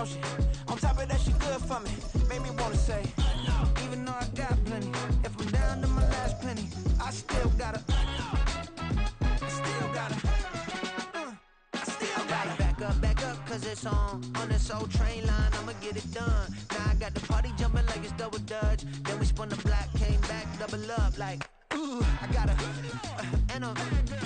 don't she? On top of that, she good for me. Made me wanna say, even though I got plenty, if I'm down to my last penny, I still gotta back up, cause it's on this old train line, I'ma get it done. Now I got the party jumping like it's double dutch. Then we spun the block, came back, double up like, ooh, I got a,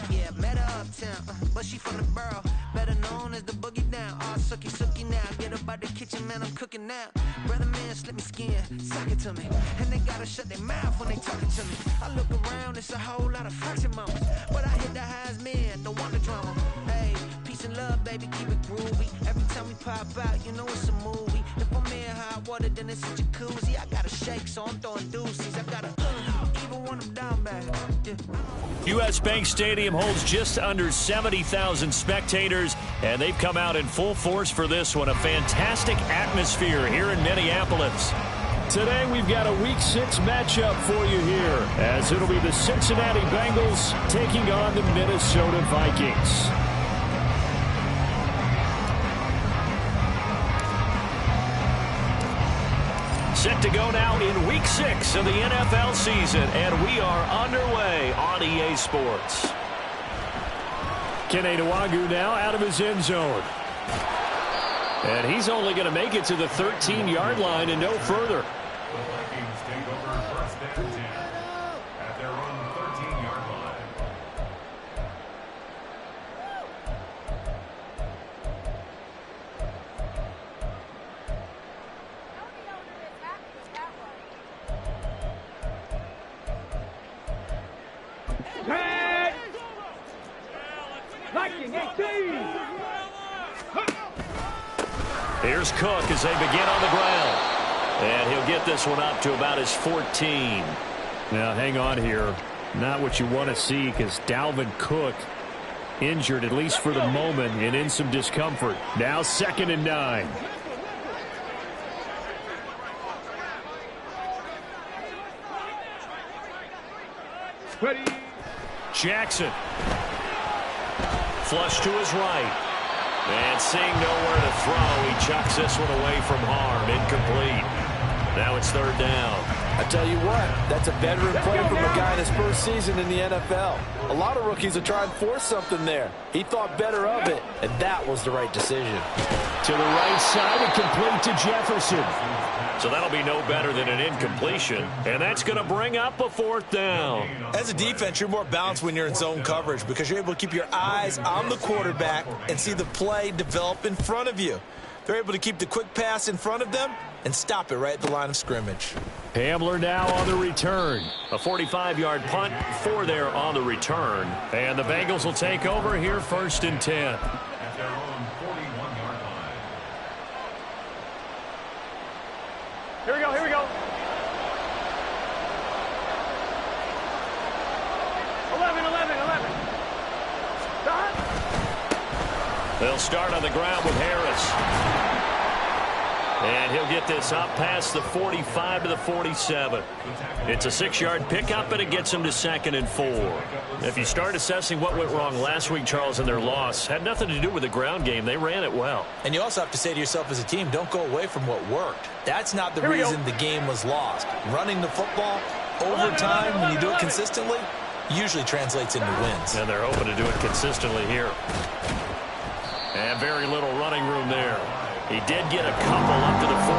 yeah, met her uptown, but she from the borough, better known as the boogie down. All sucky now, get up out the kitchen, man, I'm cooking now. Brother man, slip me skin, suck it to me, and they gotta shut their mouth when they talking to me. I look around, it's a whole lot of fraction moments, but I hit the highs, man, don't want the drama. Hey, peace and love, baby, keep it groovy. Every time we pop out, you know it's a movie. If I'm in hot water, then it's a jacuzzi. I gotta shake, so I'm throwing deuces. I gotta even when I'm down bad. Yeah. U.S. Bank Stadium holds just under 70,000 spectators, and they've come out in full force for this one. A fantastic atmosphere here in Minneapolis. Today we've got a Week 6 matchup for you here, as it'll be the Cincinnati Bengals taking on the Minnesota Vikings. Set to go now in Week 6 of the NFL season, and we are underway on EA Sports. Kene Nwangwu now out of his end zone. And he's only going to make it to the 13-yard line and no further. The Vikings take over first and 10 at their own 13-yard line. Here's Cook as they begin on the ground. And he'll get this one up to about his 14. Now, hang on here. Not what you want to see, because Dalvin Cook injured, at least for the moment, and in some discomfort. Now 2nd and 9. Jackson. Flush to his right. And seeing nowhere to throw, he chucks this one away from harm. Incomplete. Now it's 3rd down. I tell you what, that's a veteran play from a guy in his first season in the NFL. A lot of rookies will try and force something there. He thought better of it, and that was the right decision. To the right side and complete to Jefferson. So that'll be no better than an incompletion. And that's going to bring up a 4th down. As a defense, you're more balanced when you're in zone coverage because you're able to keep your eyes on the quarterback and see the play develop in front of you. They're able to keep the quick pass in front of them and stop it right at the line of scrimmage. Hamler now on the return. A 45-yard punt for there on the return. And the Bengals will take over here 1st and 10. At their own 41-yard line. Here we go, here we go. 11. Stop. They'll start on the ground with Harris. And he'll get this up past the 45 to the 47. It's a 6-yard pickup, and it gets him to 2nd and 4. If you start assessing what went wrong last week, Charles, in their loss, had nothing to do with the ground game. They ran it well. And you also have to say to yourself as a team, don't go away from what worked. That's not the reason the game was lost. Running the football over time, when you do it consistently, usually translates into wins. And they're hoping to do it consistently here. And very little running room there. He did get a couple up to the 49.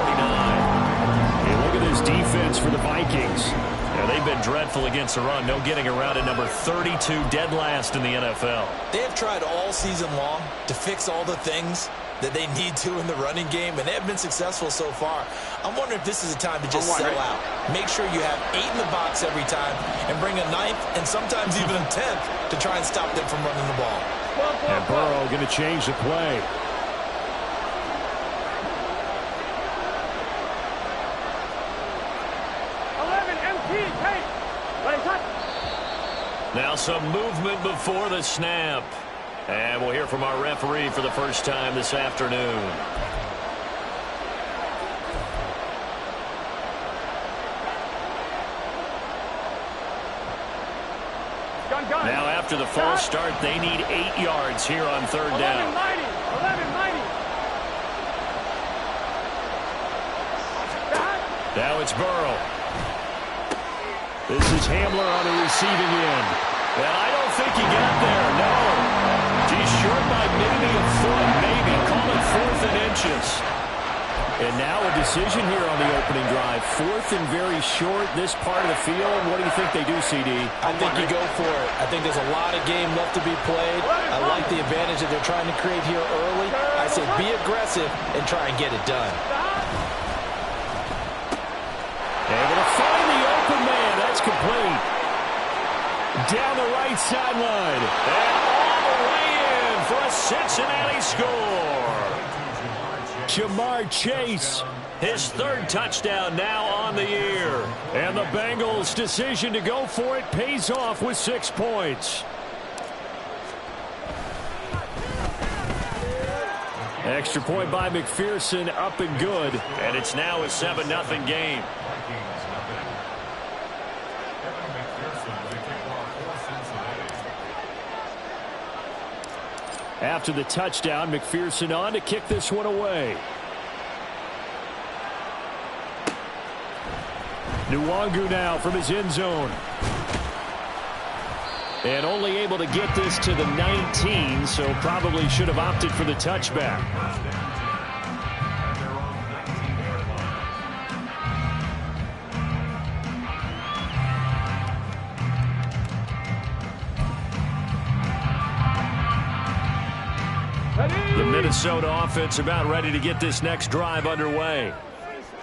Hey, look at this defense for the Vikings. Yeah, they've been dreadful against the run. No getting around at number 32, dead last in the NFL. They have tried all season long to fix all the things that they need to in the running game, and they have been successful so far. I'm wondering if this is a time to just sell out. Make sure you have 8 in the box every time and bring a 9th and sometimes even a 10th to try and stop them from running the ball. And Burrow going to change the play. Now some movement before the snap. And we'll hear from our referee for the first time this afternoon. Now after the false start, they need 8 yards here on 3rd down. 11-90. Now it's Burrow. This is Hamler on the receiving end. And I don't think he got there, no. He's short by maybe a foot, maybe. Call it 4th and inches. And now a decision here on the opening drive. 4th and very short, this part of the field. What do you think they do, CD? I think you go for it. I think there's a lot of game left to be played. I like the advantage that they're trying to create here early. I say be aggressive and try and get it done. Able to find the open man. That's complete. Down the right sideline. And all the way in for a Cincinnati score. Jamar Chase, his 3rd touchdown now on the year. And the Bengals' decision to go for it pays off with 6 points. Extra point by McPherson, up and good. And it's now a 7-0 game. After the touchdown, McPherson on to kick this one away. Nwangu now from his end zone. And only able to get this to the 19, so probably should have opted for the touchback. The Minnesota offense about ready to get this next drive underway.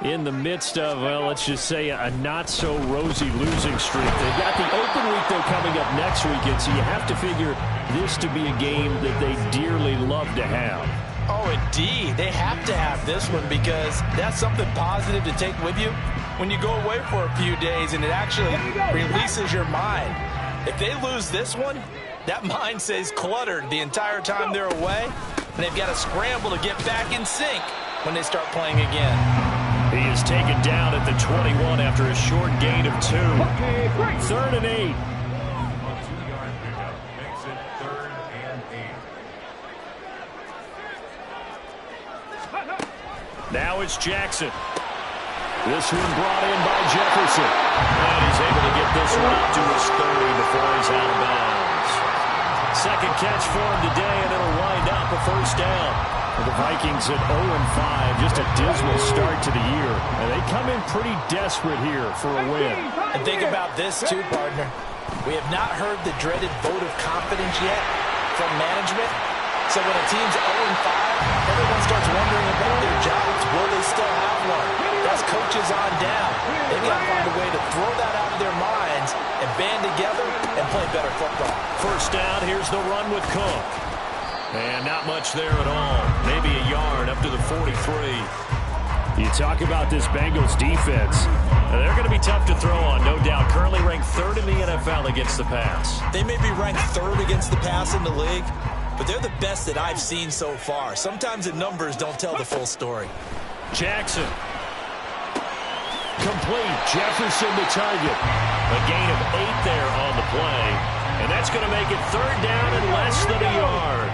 In the midst of, well, let's just say a not-so-rosy losing streak. They've got the open week, though, coming up next weekend, so you have to figure this to be a game that they dearly love to have. Oh, indeed. They have to have this one because that's something positive to take with you when you go away for a few days, and it actually releases your mind. If they lose this one, that mind stays cluttered the entire time they're away, and they've got to scramble to get back in sync when they start playing again. He is taken down at the 21 after a short gain of 2. 3rd and 8. Makes it 3rd and 8. Now it's Jackson. This one brought in by Jefferson. And he's able to get this one up to his 30 before he's out of bounds. Second catch for him today, and it'll wind up a 1st down. The Vikings at 0-5, just a dismal start to the year. And they come in pretty desperate here for a win. And think about this too, partner. We have not heard the dreaded vote of confidence yet from management. So when a team's 0-5, everyone starts wondering about their jobs. Will they still have one? That's coaches on down. They've got to find a way to throw that out of their minds and band together and play better football. 1st down, here's the run with Cook. And not much there at all. Maybe a yard up to the 43. You talk about this Bengals defense. They're going to be tough to throw on, no doubt. Currently ranked 3rd in the NFL against the pass. They may be ranked 3rd against the pass in the league, but they're the best that I've seen so far. Sometimes the numbers don't tell the full story. Jackson. Complete. Jefferson the target. A gain of 8 there on the play. And that's going to make it 3rd down and less than a yard.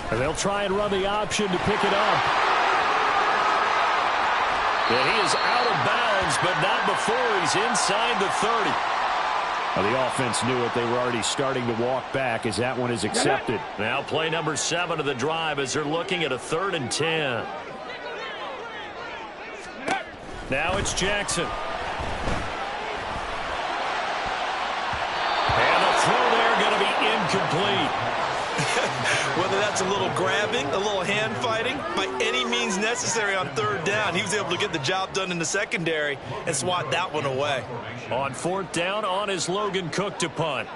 And they'll try and run the option to pick it up. And he is out of bounds, but not before he's inside the 30. Well, the offense knew it. They were already starting to walk back as that one is accepted. Now play number 7 of the drive as they're looking at a 3rd and 10. Now it's Jackson. And the throw there going to be incomplete. Whether that's a little grabbing, a little hand fighting, by any means necessary on 3rd down, he was able to get the job done in the secondary and swat that one away. On 4th down, on is Logan Cook to punt.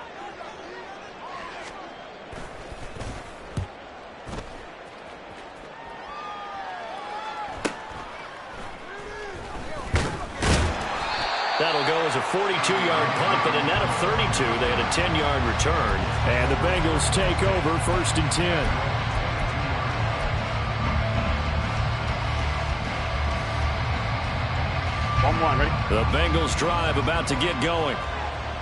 That'll go as a 42-yard punt, but a net of 32. They had a 10-yard return. And the Bengals take over 1st and 10. Ready? The Bengals drive about to get going.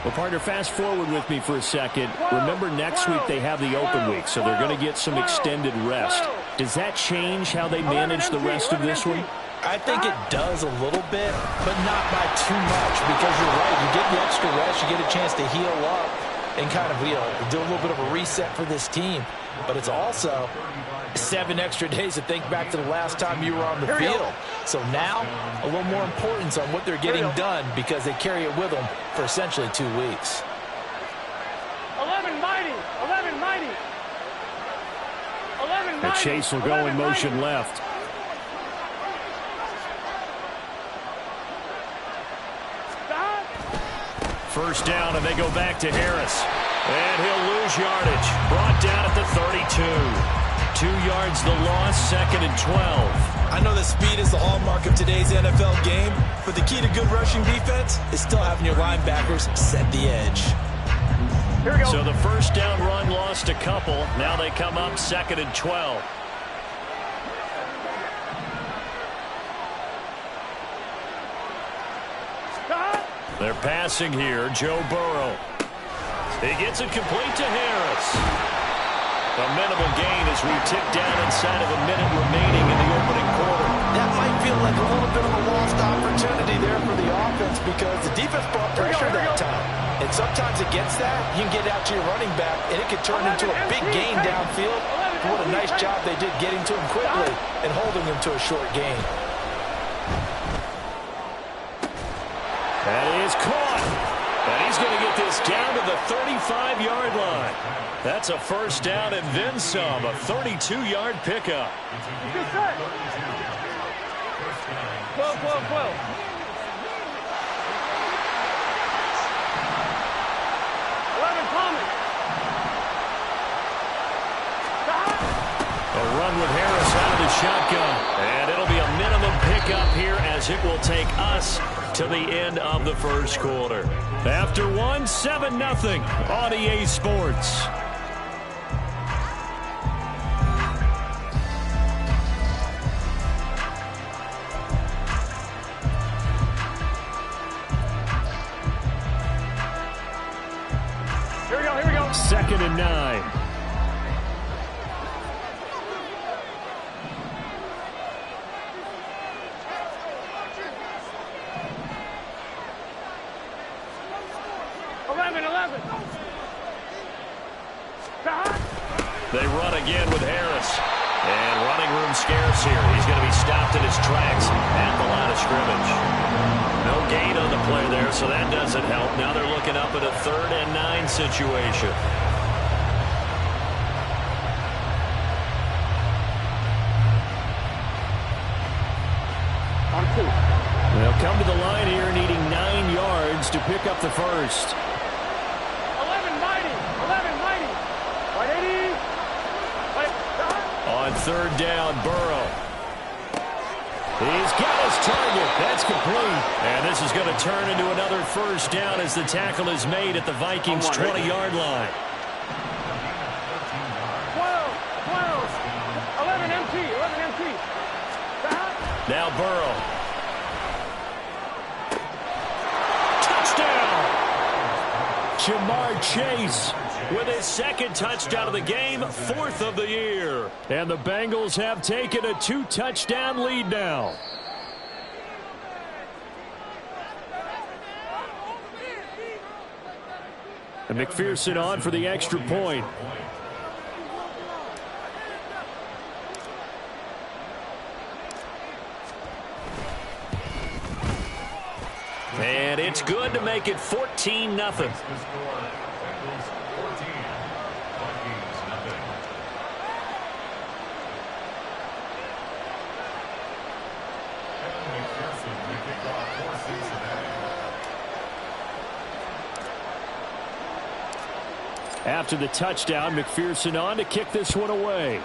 Well, partner, fast forward with me for a second. Remember, next week they have the open week, so they're going to get some extended rest. Does that change how they manage the rest of this one? I think it does a little bit, but not by too much, because you're right. You get the extra rest, you get a chance to heal up and kind of do a little bit of a reset for this team. But it's also 7 extra days to think back to the last time you were on the field. So now, a little more importance on what they're getting done because they carry it with them for essentially 2 weeks. 11 mighty, 11 mighty. 11 mighty. The chase will go in motion left. First down, and they go back to Harris. And he'll lose yardage. Brought down at the 32. 2 yards the loss, 2nd and 12. I know that speed is the hallmark of today's NFL game, but the key to good rushing defense is still having your linebackers set the edge. Here we go. So the first down run lost a couple. Now they come up 2nd and 12. They're passing here. Joe Burrow. He gets it complete to Harris. A minimal gain as we tick down inside of a minute remaining in the opening quarter. That might feel like a little bit of a lost opportunity there for the offense because the defense brought pressure that time. And sometimes against that, you can get out to your running back, and it could turn into a big gain downfield. But what a nice job they did getting to him quickly and holding him to a short gain. That is caught. And he's going to get this down to the 35-yard line. That's a first down and then some. A 32-yard pickup. Good set. 12, 12, 12. A run with Harris out of the shotgun. And it'll be a minimum pickup here as it will take us to the end of the first quarter. After one, 7-0 on EA Sports. Here we go, here we go. 2nd and 9. They run again with Harris. And running room scarce here. He's going to be stopped in his tracks at the line of scrimmage. No gain on the play there, so that doesn't help. Now they're looking up at a 3rd and 9 situation. On 2. They'll come to the line here needing 9 yards to pick up the first. 11 mighty, 11 mighty. 180. On 3rd down, Burrow. He's got his target. That's complete. And this is going to turn into another first down as the tackle is made at the Vikings' 20-yard line. 12, 12. 11 MT, 11 MT. Now Burrow. Touchdown! Jamar Chase with his 2nd touchdown of the game, 4th of the year. And the Bengals have taken a 2-touchdown lead now. And McPherson on for the extra point. And it's good to make it 14-0. After the touchdown, McPherson on to kick this one away.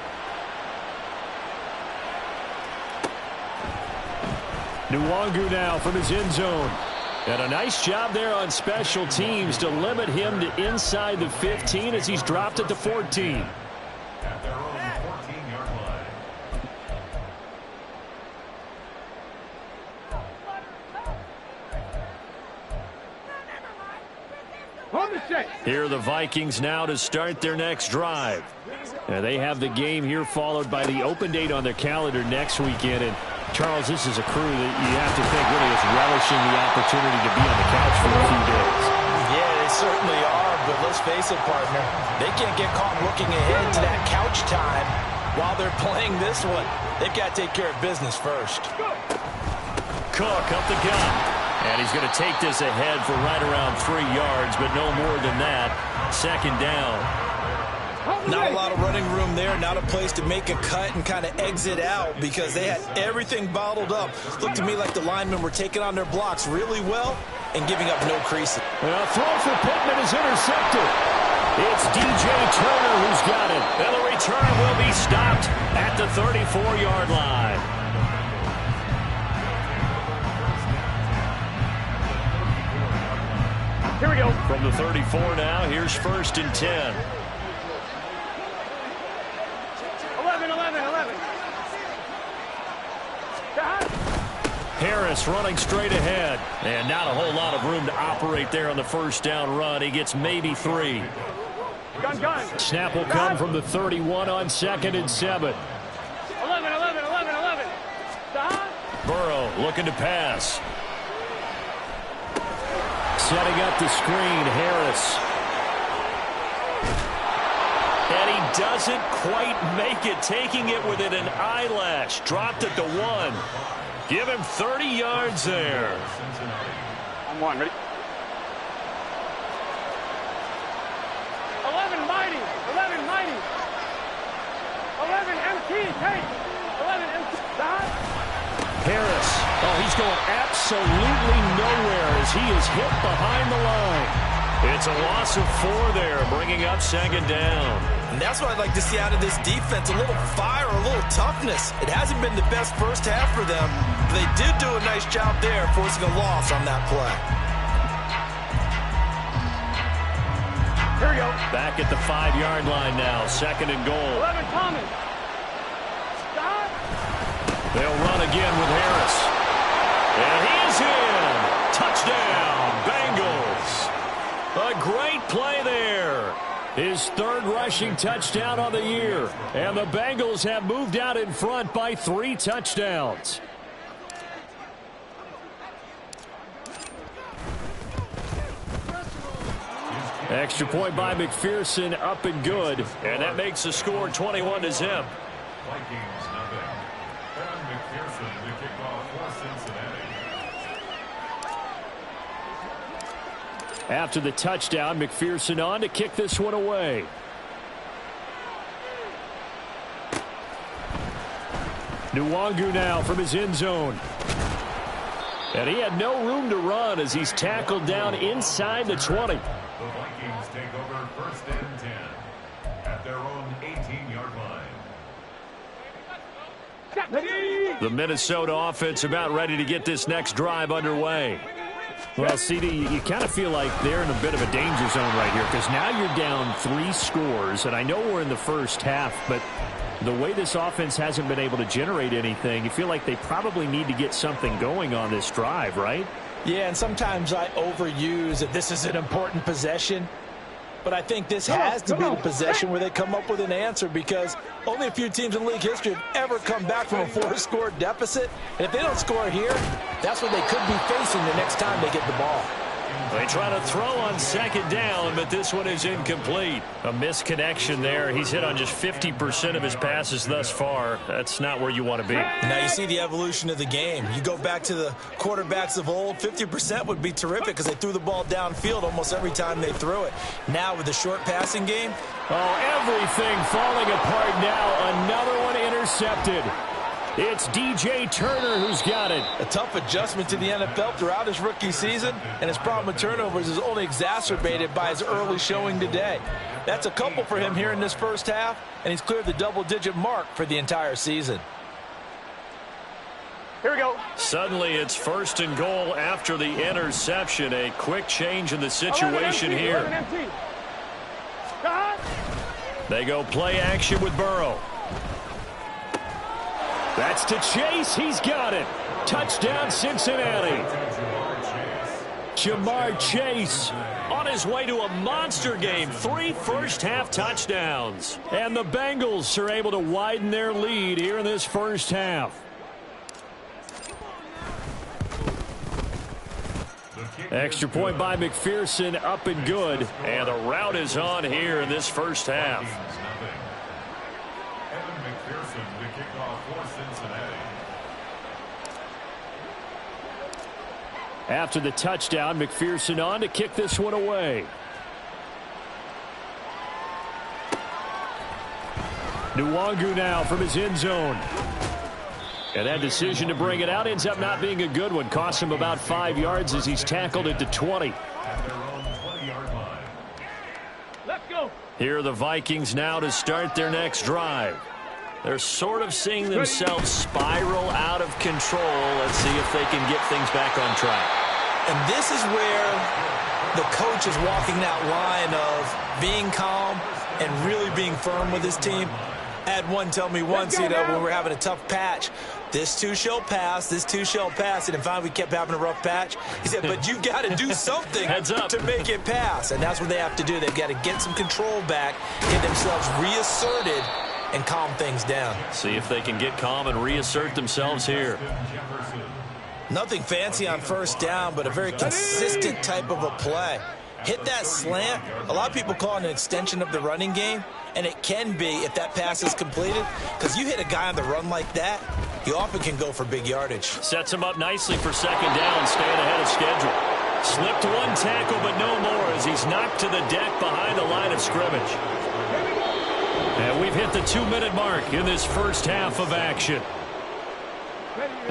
Nwangu now from his end zone. And a nice job there on special teams to limit him to inside the 15 as he's dropped at the 14. At their own 14-yard line. On the Here are the Vikings now to start their next drive. They have the game here followed by the open date on their calendar next weekend. And Charles, this is a crew that you have to think really is relishing the opportunity to be on the couch for a few days. Yeah, they certainly are, but let's face it, partner. They can't get caught looking ahead to that couch time while they're playing this one. They've got to take care of business first. Cook up the gun. And he's going to take this ahead for right around 3 yards, but no more than that. Second down. Not a lot of running room there, not a place to make a cut and kind of exit out because they had everything bottled up. Looked to me like the linemen were taking on their blocks really well and giving up no creasing. Well, throw for Pittman is intercepted. It's DJ Turner who's got it. And the return will be stopped at the 34-yard line. Here we go. From the 34 now, here's 1st and 10. 11. Harris running straight ahead. And not a whole lot of room to operate there on the first down run. He gets maybe 3. Gun. Snap will come from the 31 on 2nd and 7. 11. Burrow looking to pass. Setting up the screen, Harris. And he doesn't quite make it, taking it within an eyelash. Dropped it to 1. Give him 30 yards there. I'm 1, ready? 11 mighty. 11 MT, take. 11 MT, Harris, oh, he's going absolutely nowhere as he is hit behind the line. It's a loss of 4 there, bringing up 2nd down. And that's what I'd like to see out of this defense, a little fire, a little toughness. It hasn't been the best first half for them, but they did do a nice job there forcing a loss on that play. Here we go. Back at the 5-yard line now, 2nd and goal. 11 Thomas. They'll run again with Harris. And he's in. Touchdown, Bengals. A great play there. His 3rd rushing touchdown on the year. And the Bengals have moved out in front by 3 touchdowns. Extra point by McPherson, up and good. And that makes the score 21-0. Vikings nothing. And McPherson to kick off for Cincinnati. After the touchdown, McPherson on to kick this one away. Nwangu now from his end zone. And he had no room to run as he's tackled down inside the 20. The Vikings take over 1st and 10 at their own 18-yard line. The Minnesota offense about ready to get this next drive underway. Well, CD, you kind of feel like they're in a bit of a danger zone right here because now you're down 3 scores, and I know we're in the first half, but the way this offense hasn't been able to generate anything, you feel like they probably need to get something going on this drive, right? Yeah, and sometimes I overuse that this is an important possession. But I think this has to be the possession where they come up with an answer because only a few teams in league history have ever come back from a 4-score deficit. And if they don't score here, that's what they could be facing the next time they get the ball. They try to throw on 2nd down, but this one is incomplete. A misconnection there. He's hit on just 50% of his passes thus far. That's not where you want to be. Now you see the evolution of the game. You go back to the quarterbacks of old, 50% would be terrific because they threw the ball downfield almost every time they threw it. Now with the short passing game. Oh, everything falling apart now. Another one intercepted. It's DJ Turner who's got it. A tough adjustment to the NFL throughout his rookie season, and his problem with turnovers is only exacerbated by his early showing today. That's a couple for him here in this first half, and he's cleared the double-digit mark for the entire season. Here we go. Suddenly it's 1st and goal after the interception. A quick change in the situation here. They go play action with Burrow. That's to Chase. He's got it. Touchdown, Cincinnati. Jamar Chase on his way to a monster game. 3 first-half touchdowns. And the Bengals are able to widen their lead here in this first half. Extra point by McPherson, up and good. And the route is on here in this first half. After the touchdown, McPherson on to kick this one away. Nwangu now from his end zone. And that decision to bring it out ends up not being a good one. Costs him about 5 yards as he's tackled at the 20. Let's go. Here are the Vikings now to start their next drive. They're sort of seeing themselves spiral out of control. Let's see if they can get things back on track. And this is where the coach is walking that line of being calm and really being firm with his team. I had one tell me once, when we were having a tough patch, this too shall pass, this too shall pass. And finally we kept having a rough patch. He said, but you got to do something to make it pass. And that's what they have to do. They've got to get some control back, get themselves reasserted, and calm things down. See if they can get calm and reassert themselves here. Nothing fancy on first down, but a very consistent type of a play. Hit that slant. A lot of people call it an extension of the running game, and it can be if that pass is completed, because you hit a guy on the run like that, you often can go for big yardage. Sets him up nicely for second down, staying ahead of schedule. Slipped one tackle, but no more as he's knocked to the deck behind the line of scrimmage. And we've hit the 2-minute mark in this first half of action.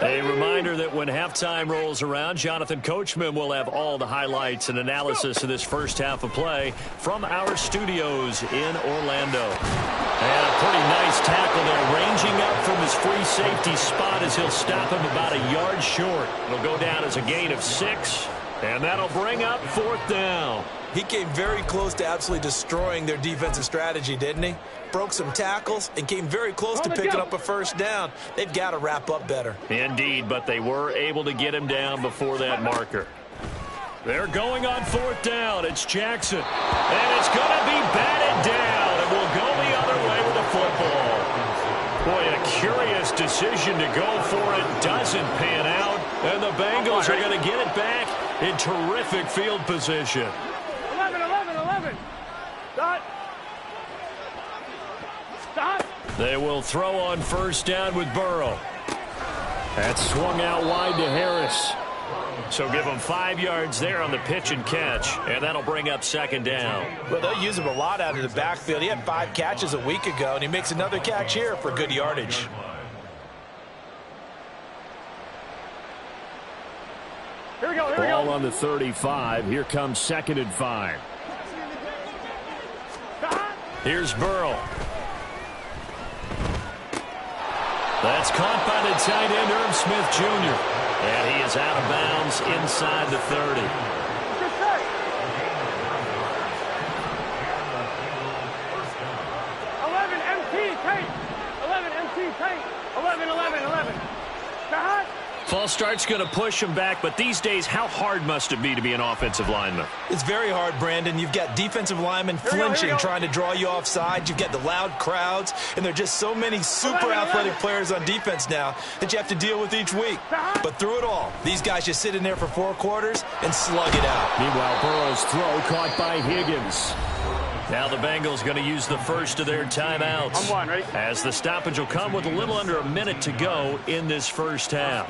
A reminder that when halftime rolls around, Jonathan Coachman will have all the highlights and analysis of this first half of play from our studios in Orlando. And a pretty nice tackle there, ranging up from his free safety spot as he'll stop him about a yard short. It'll go down as a gain of 6, and that'll bring up 4th down. He came very close to absolutely destroying their defensive strategy, didn't he? Broke some tackles and came very close to picking up a first down. They've got to wrap up better. Indeed, but they were able to get him down before that marker. They're going on 4th down. It's Jackson. And it's going to be batted down, and we'll go the other way with the football. Boy, a curious decision to go for it. Doesn't pan out, and the Bengals are going to get it back in terrific field position. 11. Stop. They will throw on first down with Burrow. That's swung out wide to Harris. So give him 5 yards there on the pitch and catch, and that'll bring up second down. Well, they'll use him a lot out of the backfield. He had 5 catches a week ago, and he makes another catch here for good yardage. Here we go. Ball on the 35. Here comes 2nd and 5. Here's Burrow. That's caught by the tight end, Irv Smith Jr. And he is out of bounds inside the 30. 11 MT tape. 11 MT tape. 11. Stop. False start's going to push him back, but these days, how hard must it be to be an offensive lineman? It's very hard, Brandon. You've got defensive linemen flinching, trying to draw you offside. You've got the loud crowds, and there are just so many super athletic players on defense now that you have to deal with each week. But through it all, these guys just sit in there for 4 quarters and slug it out. Meanwhile, Burrow's throw caught by Higgins. Now the Bengals going to use the first of their timeouts. As the stoppage will come with a little under a minute to go in this first half.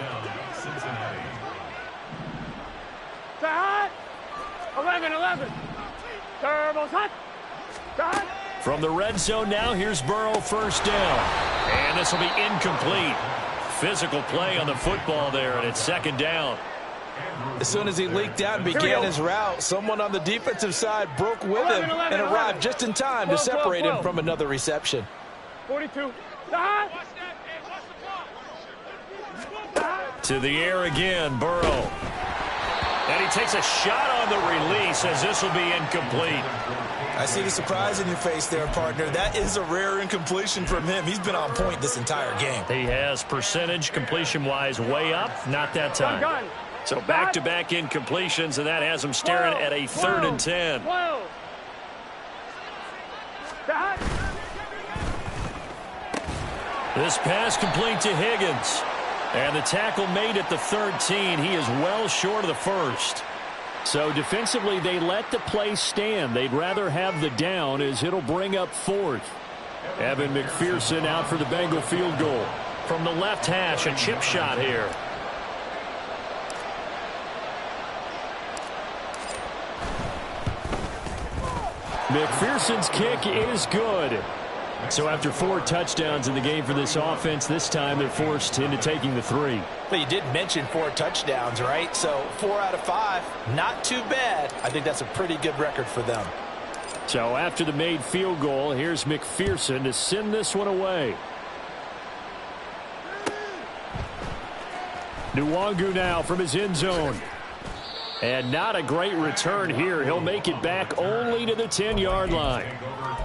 11. Turbo's hot. From the red zone now, here's Burrow first down. And this will be incomplete. Physical play on the football there, and it's 2nd down. As soon as he leaked out and began his route, someone on the defensive side broke with him and arrived just in time to separate him from another reception. 42. To the air again, Burrow. And he takes a shot on the release as this will be incomplete. I see the surprise in your face there, partner. That is a rare incompletion from him. He's been on point this entire game. He has percentage completion-wise way up. Not that time. So back-to-back incompletions, and that has them staring at a 3rd and 10. This pass complete to Higgins. And the tackle made at the 13. He is well short of the first. So defensively, they let the play stand. They'd rather have the down as it'll bring up 4th. Evan McPherson out for the Bengal field goal. From the left hash, a chip shot here. McPherson's kick is good. So after 4 touchdowns in the game for this offense, this time they're forced into taking the 3. Well, you did mention 4 touchdowns, right? So 4 out of 5, not too bad. I think that's a pretty good record for them. So after the made field goal, here's McPherson to send this one away. Nwangu now from his end zone. And not a great return here. He'll make it back only to the 10-yard line.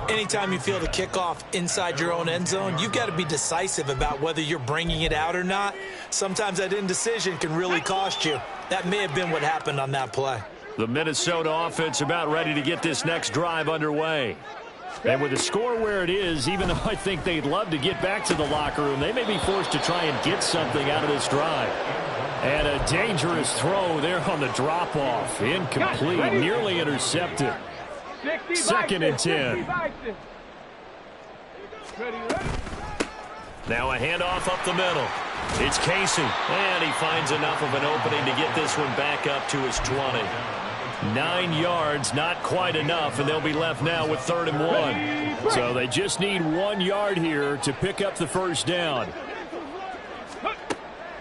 Anytime you feel the kickoff inside your own end zone, you've got to be decisive about whether you're bringing it out or not. Sometimes that indecision can really cost you. That may have been what happened on that play. The Minnesota offense about ready to get this next drive underway. And with the score where it is, even though I think they'd love to get back to the locker room, they may be forced to try and get something out of this drive. And a dangerous throw there on the drop-off. Incomplete, nearly intercepted. 2nd and 10. Now a handoff up the middle. It's Casey, and he finds enough of an opening to get this one back up to his 20. 9 yards, not quite enough, and they'll be left now with 3rd and 1. So they just need 1 yard here to pick up the first down.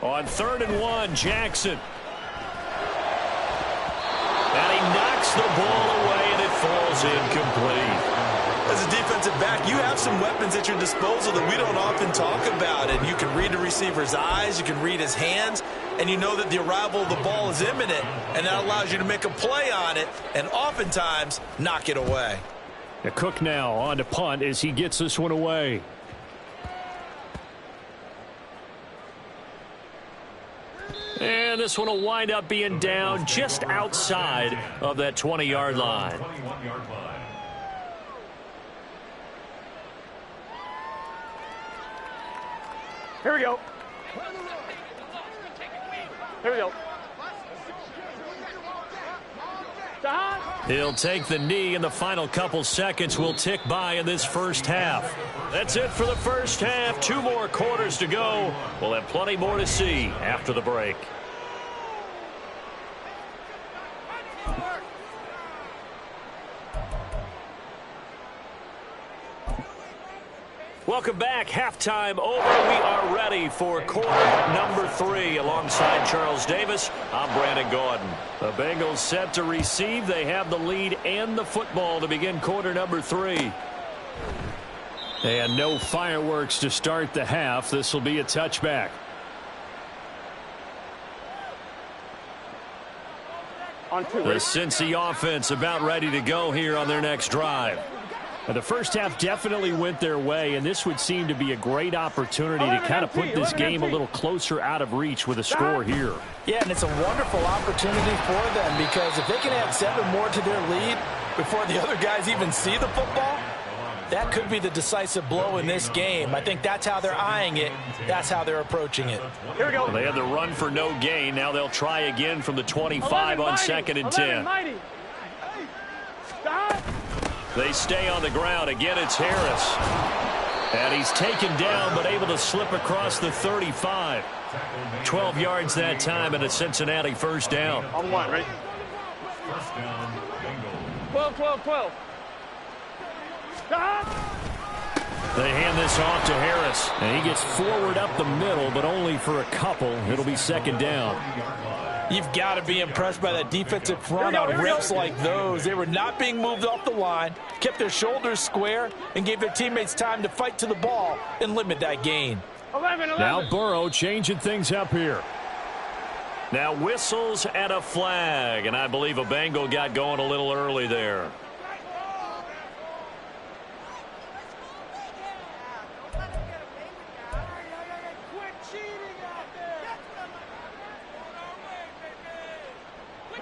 On 3rd and 1, Jackson. And he knocks the ball away, and it falls incomplete. As a defensive back, you have some weapons at your disposal that we don't often talk about. And you can read the receiver's eyes, you can read his hands, and you know that the arrival of the ball is imminent. And that allows you to make a play on it and oftentimes knock it away. Cook now on to punt as he gets this one away. And this one will wind up being down just outside of that 20-yard line. Here we go. Here we go. He'll take the knee, and the final couple seconds will tick by in this first half. That's it for the first half. 2 more quarters to go. We'll have plenty more to see after the break. Welcome back. Halftime over. We are ready for quarter number 3. Alongside Charles Davis, I'm Brandon Gordon. The Bengals set to receive. They have the lead and the football to begin quarter number 3. And no fireworks to start the half. This will be a touchback. The Cincy offense about ready to go here on their next drive. The first half definitely went their way, and this would seem to be a great opportunity to kind of put this game a little closer out of reach with a score here. Yeah, and it's a wonderful opportunity for them because if they can add 7 more to their lead before the other guys even see the football, that could be the decisive blow in this game. I think that's how they're eyeing it. That's how they're approaching it. Here we go. Well, they had the run for no gain. Now they'll try again from the 25 on 2nd and 10. They stay on the ground. Again, it's Harris. And he's taken down, but able to slip across the 35. 12 yards that time, and a Cincinnati first down. On 1, right? 12, 12, 12. They hand this off to Harris. And he gets forward up the middle, but only for a couple. It'll be 2nd down. You've got to be impressed by that defensive front on rips like those. They were not being moved off the line, kept their shoulders square, and gave their teammates time to fight to the ball and limit that gain. 11. Now Burrow changing things up here. Now whistles and a flag, and I believe a Bengal got going a little early there.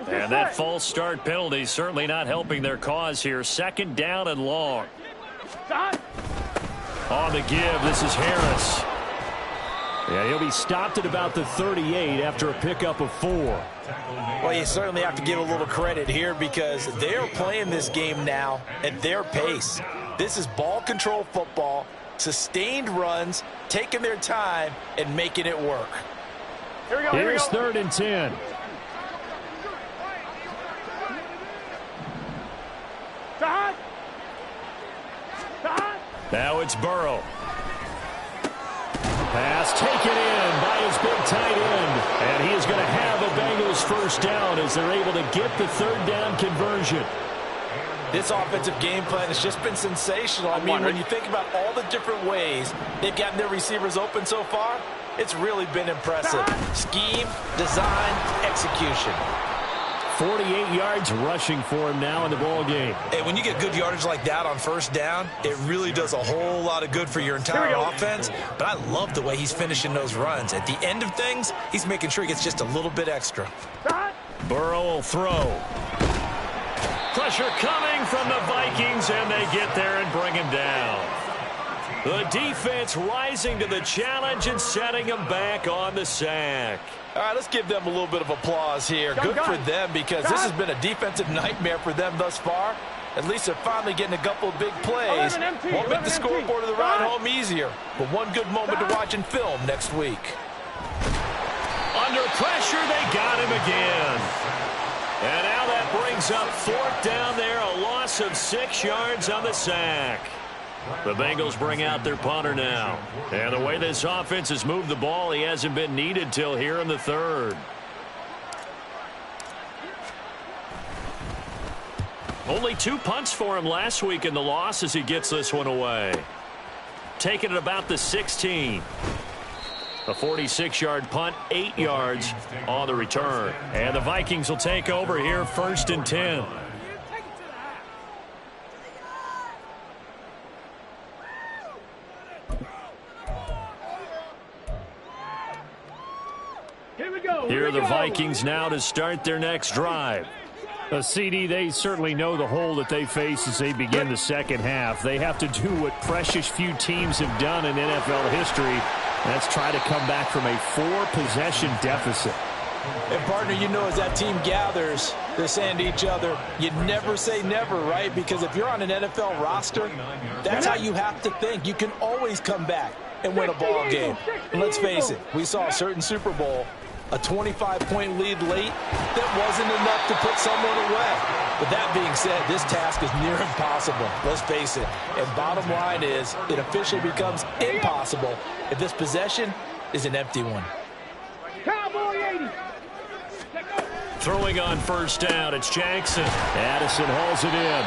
And that false start penalty certainly not helping their cause here. 2nd down and long. On the give, this is Harris. Yeah, he'll be stopped at about the 38 after a pickup of 4. Well, you certainly have to give a little credit here because they're playing this game now at their pace. This is ball control football, sustained runs, taking their time, and making it work. Here we go. Here's 3rd and 10. Now it's Burrow. Pass taken in by his big tight end. And he is going to have a Bengals 1st down as they're able to get the 3rd down conversion. This offensive game plan has just been sensational. I mean, when you think about all the different ways they've gotten their receivers open so far, it's really been impressive. Scheme, design, execution. 48 yards rushing for him now in the ball game. Hey, when you get good yardage like that on 1st down, it really does a whole lot of good for your entire offense. But I love the way he's finishing those runs. At the end of things, he's making sure he gets just a little bit extra. Burrow will throw. Pressure coming from the Vikings, and they get there and bring him down. The defense rising to the challenge and setting him back on the sack. All right, let's give them a little bit of applause here. Good for them because this has been a defensive nightmare for them thus far. At least they're finally getting a couple of big plays. Won't make the scoreboard of the ride home easier, but one good moment to watch in film next week. Under pressure, they got him again. And now that brings up 4th down there, a loss of 6 yards on the sack. The Bengals bring out their punter now. And the way this offense has moved the ball, he hasn't been needed till here in the 3rd. Only 2 punts for him last week in the loss as he gets this one away. Taking it about the 16. A 46-yard punt, 8 yards on the return. And the Vikings will take over here 1st and 10. Here are the Vikings now to start their next drive. CD, they certainly know the hole that they face as they begin the 2nd half. They have to do what precious few teams have done in NFL history. That's try to come back from a 4-possession deficit. And, partner, you know as that team gathers, they're saying to each other, you never say never, right? Because if you're on an NFL roster, that's how you have to think. You can always come back and win a ball game. And let's face it, we saw a certain Super Bowl, a 25-point lead late, that wasn't enough to put someone away. But that being said, this task is near impossible. Let's face it. And bottom line is, it officially becomes impossible if this possession is an empty one. Cowboy 80. Throwing on 1st down, it's Jackson. Addison hauls it in.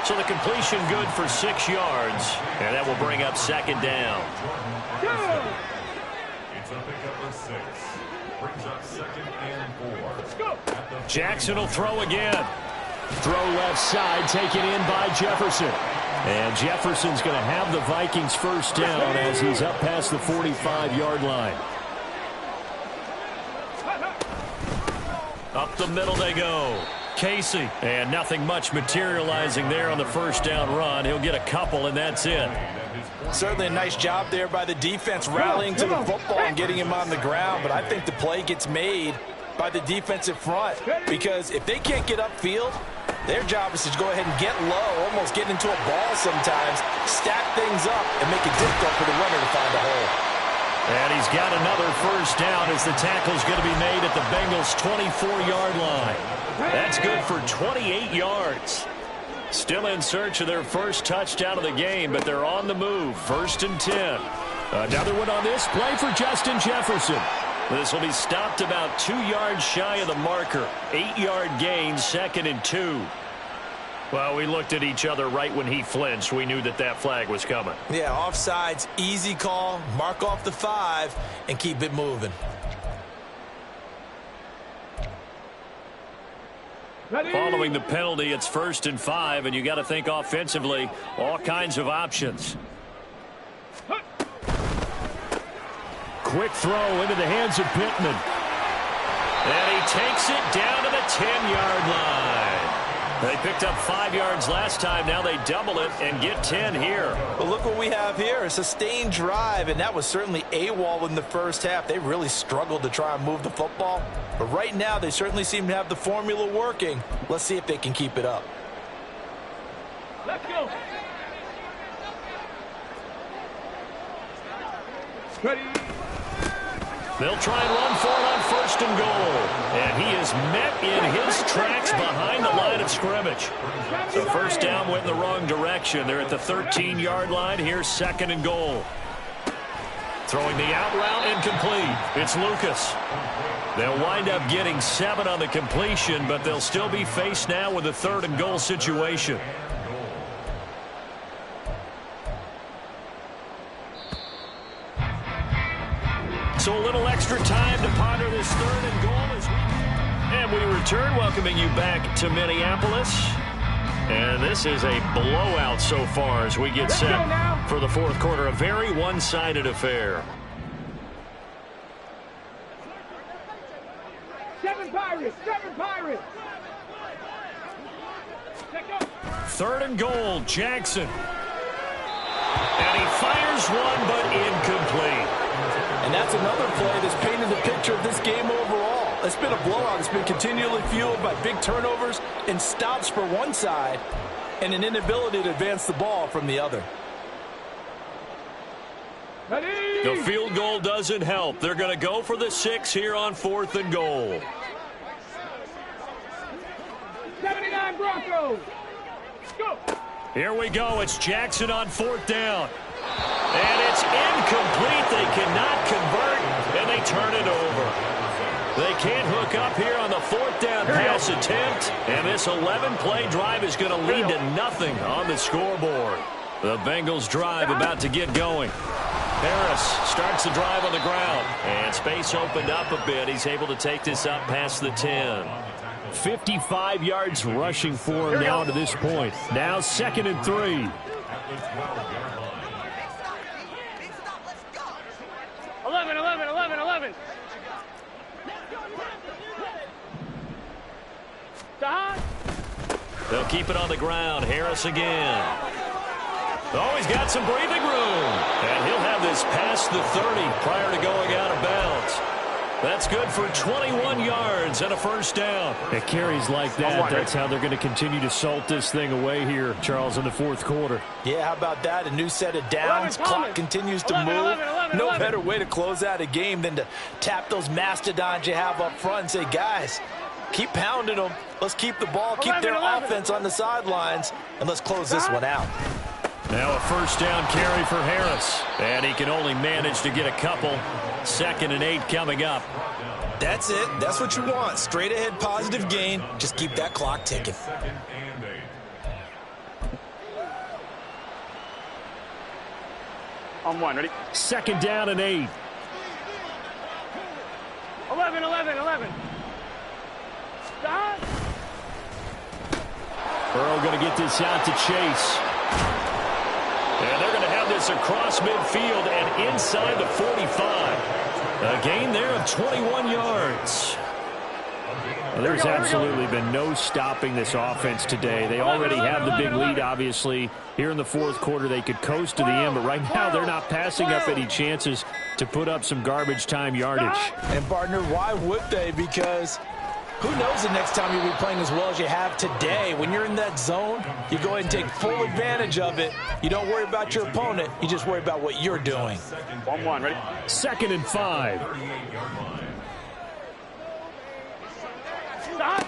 So the completion good for 6 yards, and that will bring up 2nd down. It's a pickup of 6. Brings up 2nd and 4. Jackson will throw again. Throw left side, taken in by Jefferson. And Jefferson's going to have the Vikings 1st down as he's up past the 45-yard line. Up the middle they go. Casey. And nothing much materializing there on the 1st down run. He'll get a couple, and that's it. Certainly a nice job there by the defense rallying to the football and getting him on the ground. But I think the play gets made by the defensive front because if they can't get upfield, their job is to go ahead and get low, almost get into a ball sometimes, stack things up, and make it difficult for the runner to find a hole. And he's got another 1st down as the tackle's going to be made at the Bengals' 24-yard line. That's good for 28 yards. Still in search of their 1st touchdown of the game, but they're on the move. 1st and 10. Another one on this play for Justin Jefferson. This will be stopped about 2 yards shy of the marker. 8-yard gain, 2nd and 2. Well, we looked at each other right when he flinched. We knew that that flag was coming. Yeah, offsides, easy call, mark off the 5, and keep it moving. Following the penalty, it's 1st and 5, and you got to think offensively, all kinds of options. Quick throw into the hands of Pittman. And he takes it down to the 10-yard line. They picked up 5 yards last time. Now they double it and get 10 here. But look what we have here, a sustained drive, and that was certainly AWOL in the first half. They really struggled to try and move the football. But right now, they certainly seem to have the formula working. Let's see if they can keep it up. Let's go. Ready. They'll try and run for it on 1st and goal. And he is met in his tracks behind the line of scrimmage. So 1st down went in the wrong direction. They're at the 13-yard line. Here's 2nd and goal. Throwing the out route incomplete. It's Lucas. They'll wind up getting 7 on the completion, but they'll still be faced now with a 3rd and goal situation. So a little extra time to ponder this 3rd and goal. And we return, welcoming you back to Minneapolis. And this is a blowout so far as we get set for the 4th quarter. A very one-sided affair. 7 Pirates! 7 Pirates! 3rd and goal, Jackson. And he fires one, but incomplete. And that's another play that's painted the picture of this game overall. It's been a blowout. It's been continually fueled by big turnovers and stops for one side and an inability to advance the ball from the other. The field goal doesn't help. They're going to go for the 6 here on 4th and goal. 79 Broncos! Go! Here we go. It's Jackson on 4th down. And it's incomplete. They cannot convert, and they turn it over. They can't hook up here on the 4th down pass attempt, and this 11-play drive is going to lead to nothing on the scoreboard. The Bengals drive about to get going. Harris starts the drive on the ground, and space opened up a bit. He's able to take this up past the 10. 55 yards rushing for him now to this point. Now 2nd and 3. 11. They'll keep it on the ground. Harris again. Oh, he's got some breathing room. And he'll have this past the 30 prior to going out of bounds. That's good for 21 yards and a 1st down. It carries like that. That's how they're going to continue to salt this thing away here, Charles, in the 4th quarter. Yeah, how about that? A new set of downs. Clock continues to move. No better way to close out a game than to tap those mastodons you have up front and say, guys, keep pounding them. Let's keep the ball, keep their offense on the sidelines, and let's close this one out. Now a 1st down carry for Harris. And he can only manage to get a couple. 2nd and 8 coming up. That's it. That's what you want. Straight ahead positive gain. Just keep that clock ticking. On 1, ready? 2nd down and 8. 11. Stop! Burrow going to get this out to Chase. And they're going to have this across midfield and inside the 45. A gain there of 21 yards. Well, there's absolutely been no stopping this offense today. They already have the big lead, obviously. Here in the 4th quarter, they could coast to the end, but right now they're not passing up any chances to put up some garbage time yardage. And, partner, why would they? Because who knows the next time you'll be playing as well as you have today. When you're in that zone, you go ahead and take full advantage of it. You don't worry about your opponent. You just worry about what you're doing. 1, ready? 2nd and 5. Stop!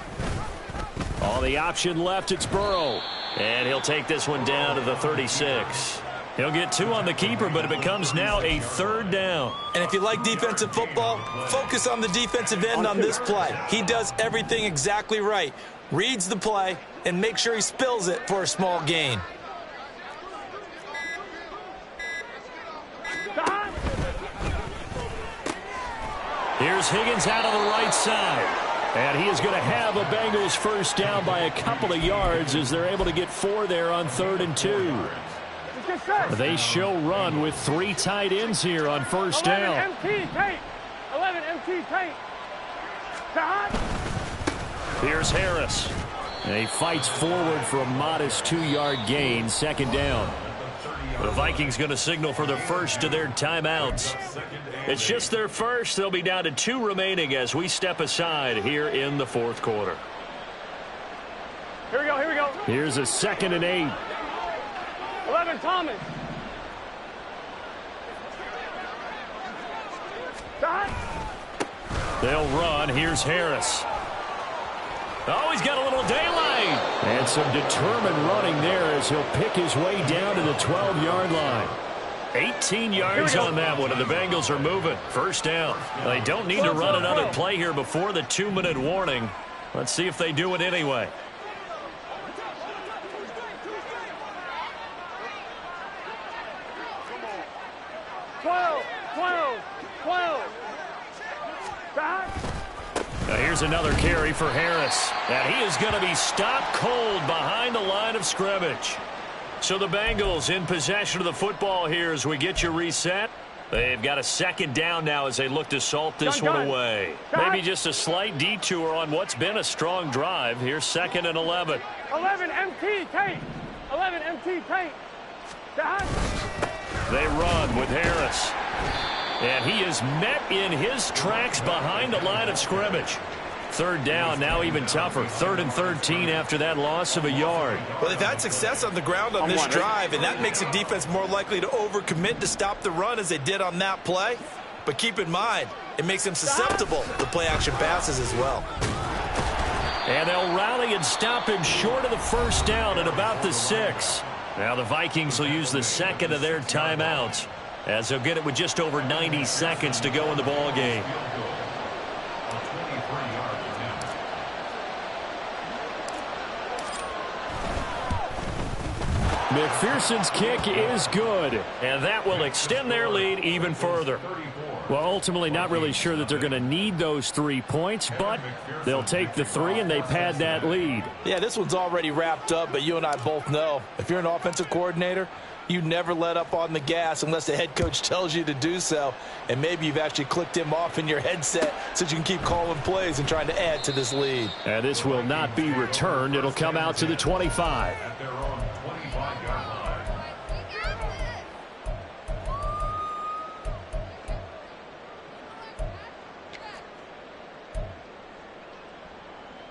All the option left, it's Burrow. And he'll take this one down to the 36. He'll get 2 on the keeper, but it becomes now a 3rd down. And if you like defensive football, focus on the defensive end on this play. He does everything exactly right. Reads the play and make sure he spills it for a small gain. Here's Higgins out on the right side. And he is going to have a Bengals 1st down by a couple of yards as they're able to get 4 there on 3rd and 2. They show run with 3 tight ends here on 1st down. 11 MT tape. Here's Harris. And he fights forward for a modest 2-yard gain, second down. The Vikings going to signal for the first of their timeouts. It's just their first. They'll be down to 2 remaining as we step aside here in the fourth quarter. Here we go, here we go. Here's a 2nd and 8. 11, Thomas. They'll run. Here's Harris. Oh, he's got a little daylight. And some determined running there as he'll pick his way down to the 12-yard line. 18 yards on that one, and the Bengals are moving. First down. They don't need to run another play here before the 2-minute warning. Let's see if they do it anyway. Now here's another carry for Harris. And he is going to be stopped cold behind the line of scrimmage. So the Bengals in possession of the football here as we get you reset. They've got a 2nd down now as they look to salt this one away. Maybe just a slight detour on what's been a strong drive. Here's 2nd and 11. 11 MT tape. 11 MT tape. They run with Harris. And he is met in his tracks behind the line of scrimmage. 3rd down, now even tougher. 3rd and 13 after that loss of a yard. Well, they've had success on the ground on this drive, and that makes the defense more likely to overcommit to stop the run as they did on that play. But keep in mind, it makes them susceptible to play-action passes as well. And they'll rally and stop him short of the first down at about the 6. Now the Vikings will use the 2nd of their timeouts, as they'll get it with just over 90 seconds to go in the ball game. McPherson's kick is good. And that will extend their lead even further. Well, ultimately not really sure that they're going to need those 3 points, but they'll take the 3 and they pad that lead. Yeah, this one's already wrapped up, but you and I both know if you're an offensive coordinator, you never let up on the gas unless the head coach tells you to do so. And maybe you've actually clicked him off in your headset so you can keep calling plays and trying to add to this lead. And this will not be returned. It'll come out to the 25. At their own 25-yard line.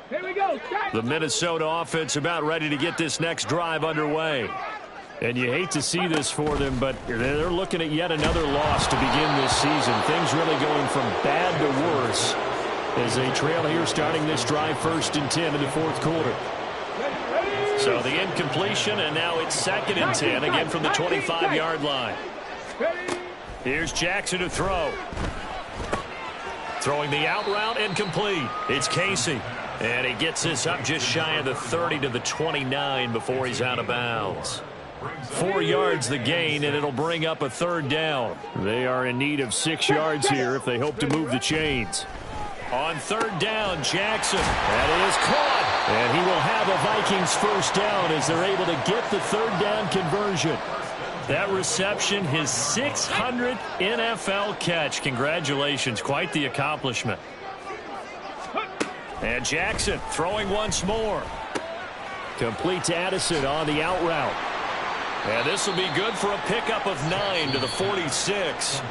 Here we go. The Minnesota offense about ready to get this next drive underway. And you hate to see this for them, but they're looking at yet another loss to begin this season. Things really going from bad to worse as they trail here starting this drive 1st and 10 in the 4th quarter. So the incompletion, and now it's 2nd and 10, again from the 25-yard line. Here's Jackson to throw. Throwing the out route, incomplete. It's Casey. And he gets this up just shy of the 30 to the 29 before he's out of bounds. 4 yards the gain, and it'll bring up a 3rd down. They are in need of 6 yards here if they hope to move the chains. On 3rd down, Jackson. That is caught. And he will have a Vikings 1st down as they're able to get the 3rd down conversion. That reception, his 600th NFL catch. Congratulations, quite the accomplishment. And Jackson throwing once more. Complete to Addison on the out route. And this will be good for a pickup of 9 to the 46.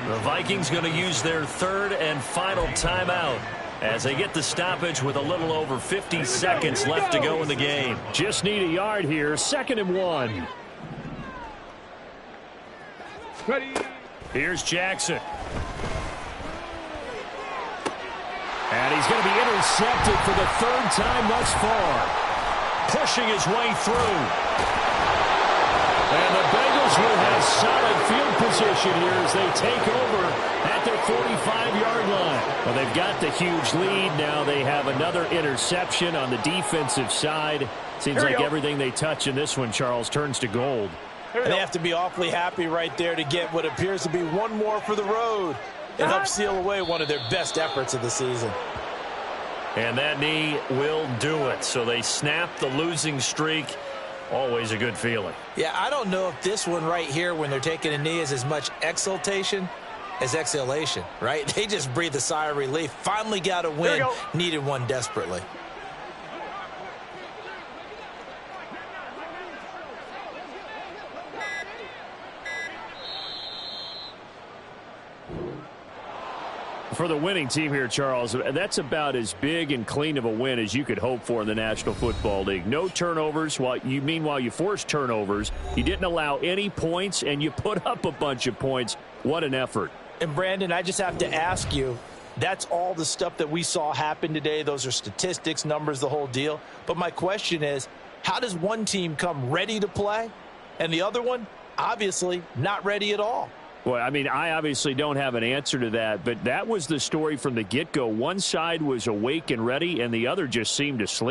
The Vikings going to use their 3rd and final timeout as they get the stoppage with a little over 50 seconds left to go in the game. Just need a yard here. 2nd and 1. Here's Jackson. And he's going to be intercepted for the 3rd time thus far. Pushing his way through. And the Bengals will have solid field position here as they take over at their 45-yard line. Well, they've got the huge lead. Now they have another interception on the defensive side. Seems like everything they touch in this one, Charles, turns to gold. And they have to be awfully happy right there to get what appears to be one more for the road and help seal away one of their best efforts of the season. And that knee will do it. So they snap the losing streak. Always a good feeling. Yeah, I don't know if this one right here when they're taking a knee is as much exultation as exhalation, right? They just breathed a sigh of relief. Finally got a win. Needed one desperately. For the winning team here, Charles, that's about as big and clean of a win as you could hope for in the National Football League. No turnovers. Meanwhile, you forced turnovers. You didn't allow any points, and you put up a bunch of points. What an effort. And, Brandon, I just have to ask you, that's all the stuff that we saw happen today. Those are statistics, numbers, the whole deal. But my question is, how does one team come ready to play, and the other one, obviously, not ready at all? Well, I mean, I obviously don't have an answer to that, but that was the story from the get-go. One side was awake and ready, and the other just seemed asleep.